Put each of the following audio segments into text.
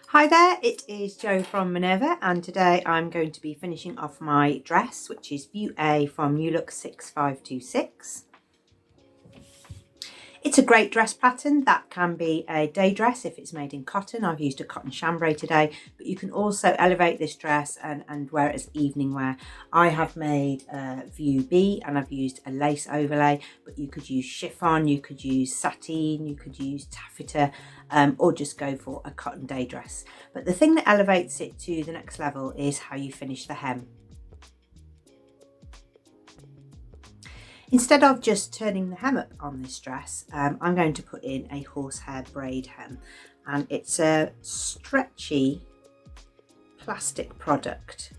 Hi there, it is Jo from Minerva, and today I'm going to be finishing off my dress, which is View A from New Look 6526. It's a great dress pattern that can be a day dress if it's made in cotton. I've used a cotton chambray today, but you can also elevate this dress and wear it as evening wear. I have made View B and I've used a lace overlay, but you could use chiffon, you could use sateen, you could use taffeta, or just go for a cotton day dress. But the thing that elevates it to the next level is how you finish the hem. Instead of just turning the hem up on this dress, I'm going to put in a horsehair braid hem, and it's a stretchy plastic product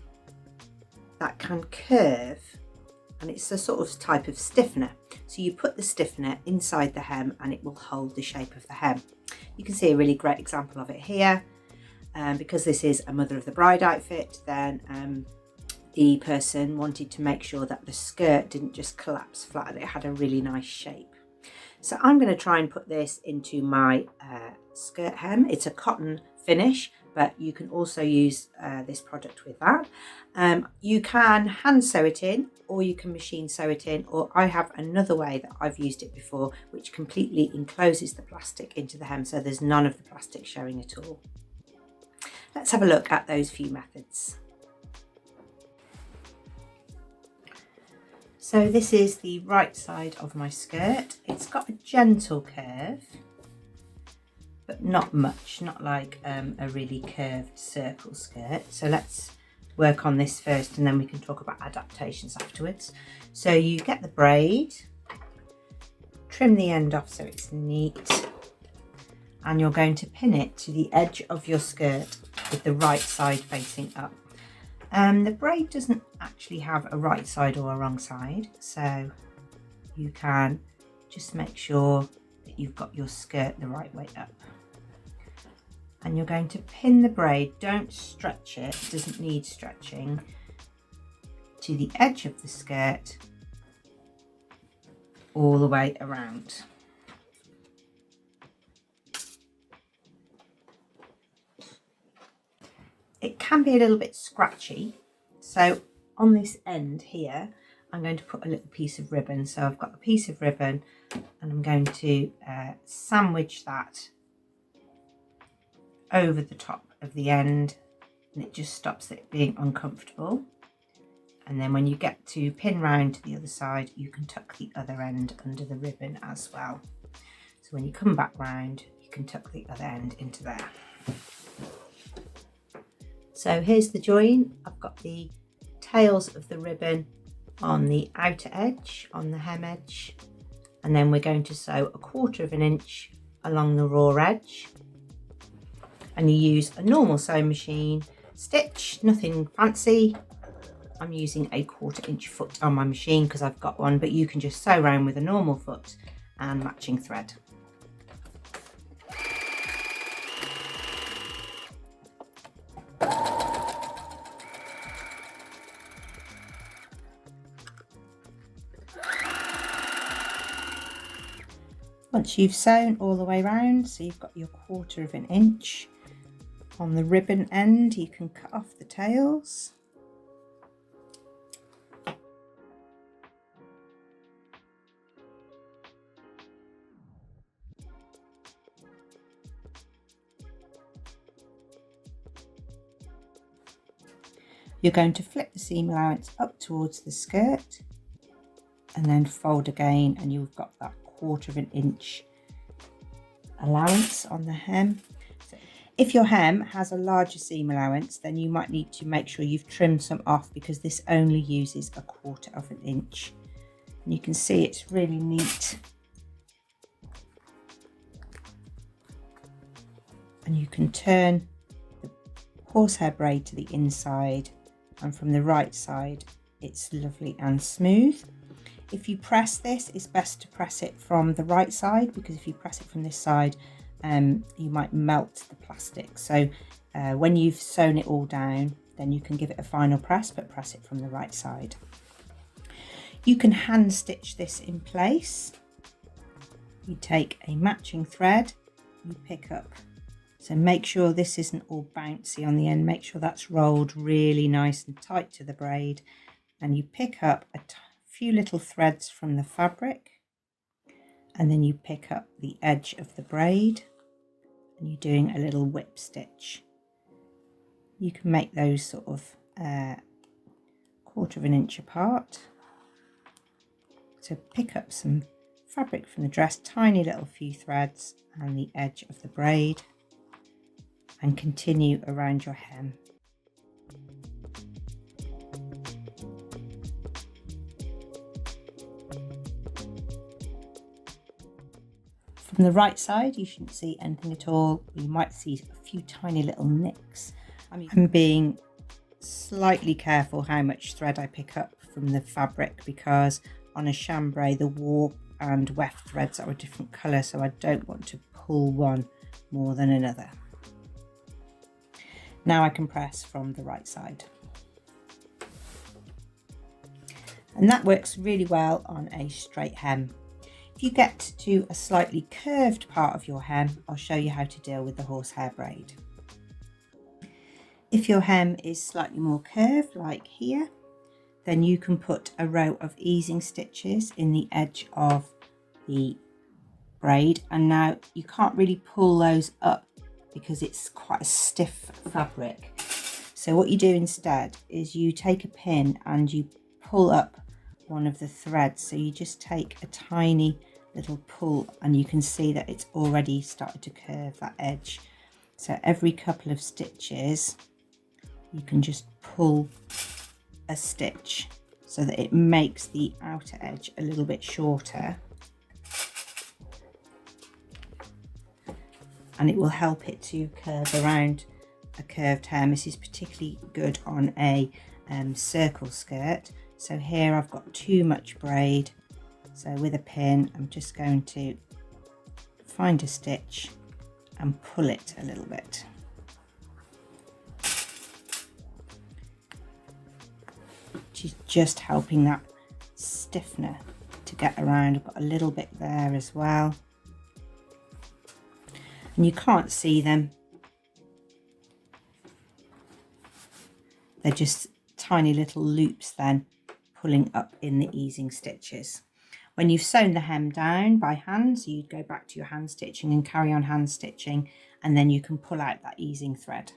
that can curve, and it's a sort of type of stiffener. So you put the stiffener inside the hem and it will hold the shape of the hem. You can see a really great example of it here. Because this is a mother of the bride outfit, then the person wanted to make sure that the skirt didn't just collapse flat, and it had a really nice shape. So I'm going to try and put this into my skirt hem. It's a cotton finish, but you can also use this product with that. You can hand sew it in, or you can machine sew it in, or I have another way that I've used it before, which completely encloses the plastic into the hem, so there's none of the plastic showing at all. Let's have a look at those few methods. So this is the right side of my skirt. It's got a gentle curve, but not much, not like a really curved circle skirt. So let's work on this first and then we can talk about adaptations afterwards. So you get the braid, trim the end off so it's neat, and you're going to pin it to the edge of your skirt with the right side facing up. The braid doesn't actually have a right side or a wrong side, so you can just make sure that you've got your skirt the right way up. And you're going to pin the braid, don't stretch it, it doesn't need stretching, to the edge of the skirt all the way around. It can be a little bit scratchy, so on this end here I'm going to put a little piece of ribbon. So I've got a piece of ribbon and I'm going to sandwich that over the top of the end, and it just stops it being uncomfortable. And then when you get to pin round to the other side, you can tuck the other end under the ribbon as well. So when you come back round, you can tuck the other end into there. So here's the join. I've got the tails of the ribbon on the outer edge, on the hem edge, and then we're going to sew 1/4 of an inch along the raw edge. And you use a normal sewing machine stitch, nothing fancy. I'm using a 1/4 inch foot on my machine because I've got one, but you can just sew around with a normal foot and matching thread. Once you've sewn all the way around, so you've got your 1/4 of an inch on the ribbon end, you can cut off the tails. You're going to flip the seam allowance up towards the skirt and then fold again, and you've got that 1/4 of an inch allowance on the hem. So if your hem has a larger seam allowance, then you might need to make sure you've trimmed some off, because this only uses 1/4 of an inch. And you can see it's really neat. And you can turn the horsehair braid to the inside, and from the right side it's lovely and smooth. If you press this, it's best to press it from the right side, because if you press it from this side, you might melt the plastic. So when you've sewn it all down, then you can give it a final press, but press it from the right side. You can hand stitch this in place. you take a matching thread, you pick up, so make sure this isn't all bouncy on the end, make sure that's rolled really nice and tight to the braid, and you pick up a few little threads from the fabric, and then you pick up the edge of the braid and you're doing a little whip stitch. You can make those sort of 1/4 of an inch apart. So pick up some fabric from the dress, tiny little few threads and the edge of the braid, and continue around your hem. From the right side, you shouldn't see anything at all. You might see a few tiny little nicks. I'm being slightly careful how much thread I pick up from the fabric, because on a chambray the warp and weft threads are a different colour, so I don't want to pull one more than another. Now I can press from the right side. And that works really well on a straight hem. If you get to a slightly curved part of your hem, I'll show you how to deal with the horsehair braid. If your hem is slightly more curved, like here, then you can put a row of easing stitches in the edge of the braid, and now you can't really pull those up because it's quite a stiff fabric. So what you do instead is you take a pin and you pull up one of the threads. So you just take a tiny little pull and you can see that it's already started to curve that edge. So every couple of stitches you can just pull a stitch so that it makes the outer edge a little bit shorter, and it will help it to curve around a curved hem. This is particularly good on a circle skirt. So here I've got too much braid, so with a pin I'm just going to find a stitch and pull it a little bit. Which is just helping that stiffener to get around. I've got a little bit there as well. And you can't see them. They're just tiny little loops then pulling up in the easing stitches. When you've sewn the hem down by hand, so you'd go back to your hand stitching and carry on hand stitching, and then you can pull out that easing thread.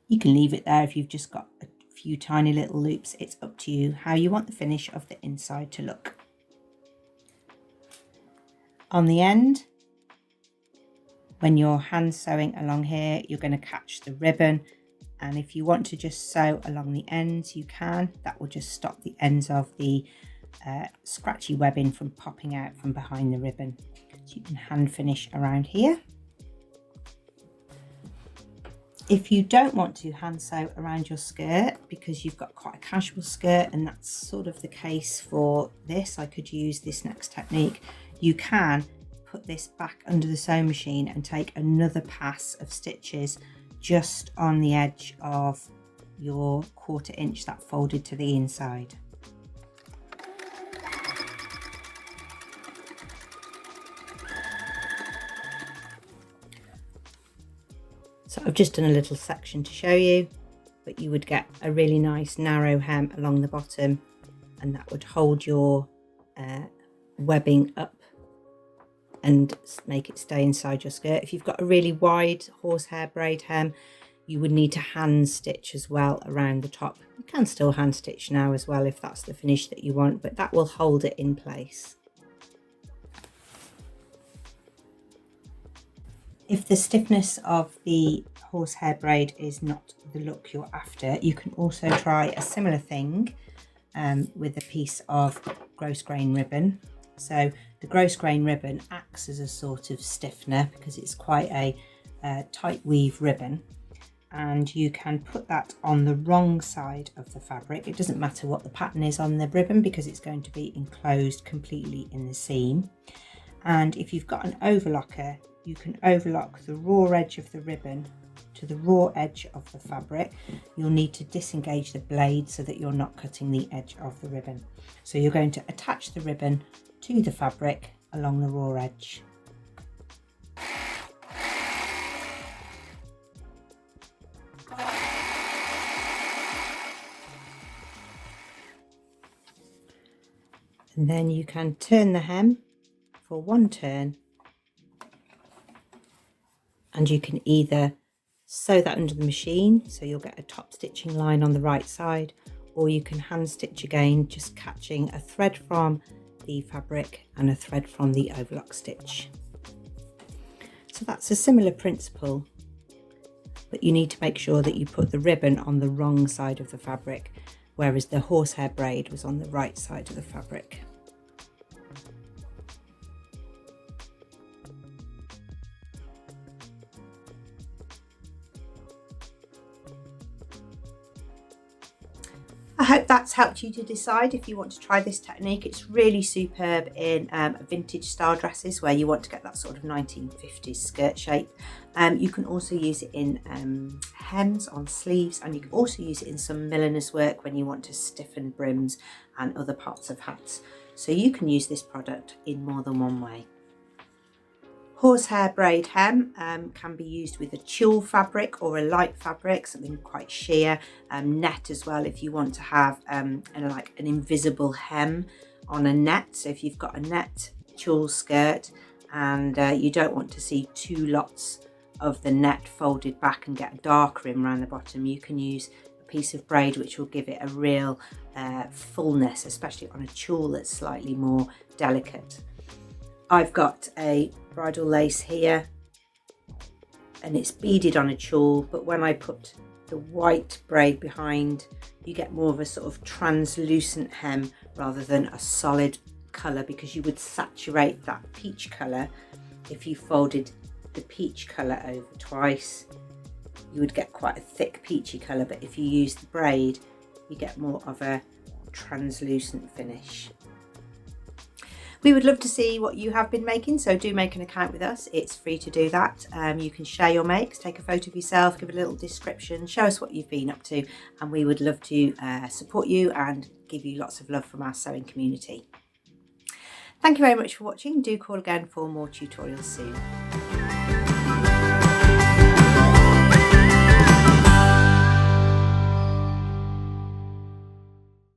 You can leave it there if you've just got a few tiny little loops. It's up to you how you want the finish of the inside to look. On the end, when you're hand sewing along here, you're going to catch the ribbon, and if you want to just sew along the ends, you can. That will just stop the ends of the scratchy webbing from popping out from behind the ribbon. So you can hand finish around here. If you don't want to hand sew around your skirt because you've got quite a casual skirt, and that's sort of the case for this, I could use this next technique. You can put this back under the sewing machine and take another pass of stitches just on the edge of your 1/4 inch that folded to the inside. So I've just done a little section to show you, but you would get a really nice narrow hem along the bottom, and that would hold your webbing up and make it stay inside your skirt. If you've got a really wide horsehair braid hem, you would need to hand stitch as well around the top. You can still hand stitch now as well if that's the finish that you want, but that will hold it in place. If the stiffness of the horsehair braid is not the look you're after, you can also try a similar thing with a piece of gross grain ribbon. So the gross grain ribbon acts as a sort of stiffener because it's quite a tight weave ribbon, and you can put that on the wrong side of the fabric. It doesn't matter what the pattern is on the ribbon because it's going to be enclosed completely in the seam. And if you've got an overlocker, you can overlock the raw edge of the ribbon to the raw edge of the fabric. You'll need to disengage the blade so that you're not cutting the edge of the ribbon. So you're going to attach the ribbon to the fabric along the raw edge. And then you can turn the hem for one turn, and you can either sew that under the machine so you'll get a top stitching line on the right side, or you can hand stitch again, just catching a thread from the fabric and a thread from the overlock stitch. So that's a similar principle, but you need to make sure that you put the ribbon on the wrong side of the fabric, whereas the horsehair braid was on the right side of the fabric. I hope that's helped you to decide if you want to try this technique. It's really superb in vintage style dresses where you want to get that sort of 1950s skirt shape. You can also use it in hems on sleeves, and you can also use it in some milliner's work when you want to stiffen brims and other parts of hats. So you can use this product in more than one way. Horsehair braid hem can be used with a tulle fabric or a light fabric, something quite sheer, net as well if you want to have like an invisible hem on a net. So if you've got a net tulle skirt and you don't want to see two lots of the net folded back and get a dark rim around the bottom, you can use a piece of braid which will give it a real fullness, especially on a tulle that's slightly more delicate. I've got a bridal lace here and it's beaded on a tulle, but when I put the white braid behind, you get more of a sort of translucent hem rather than a solid colour, because you would saturate that peach colour. If you folded the peach colour over twice, you would get quite a thick peachy colour, but if you use the braid, you get more of a translucent finish. We would love to see what you have been making, so do make an account with us. It's free to do that. You can share your makes, take a photo of yourself, give a little description, show us what you've been up to, and we would love to support you and give you lots of love from our sewing community. Thank you very much for watching. Do call again for more tutorials soon.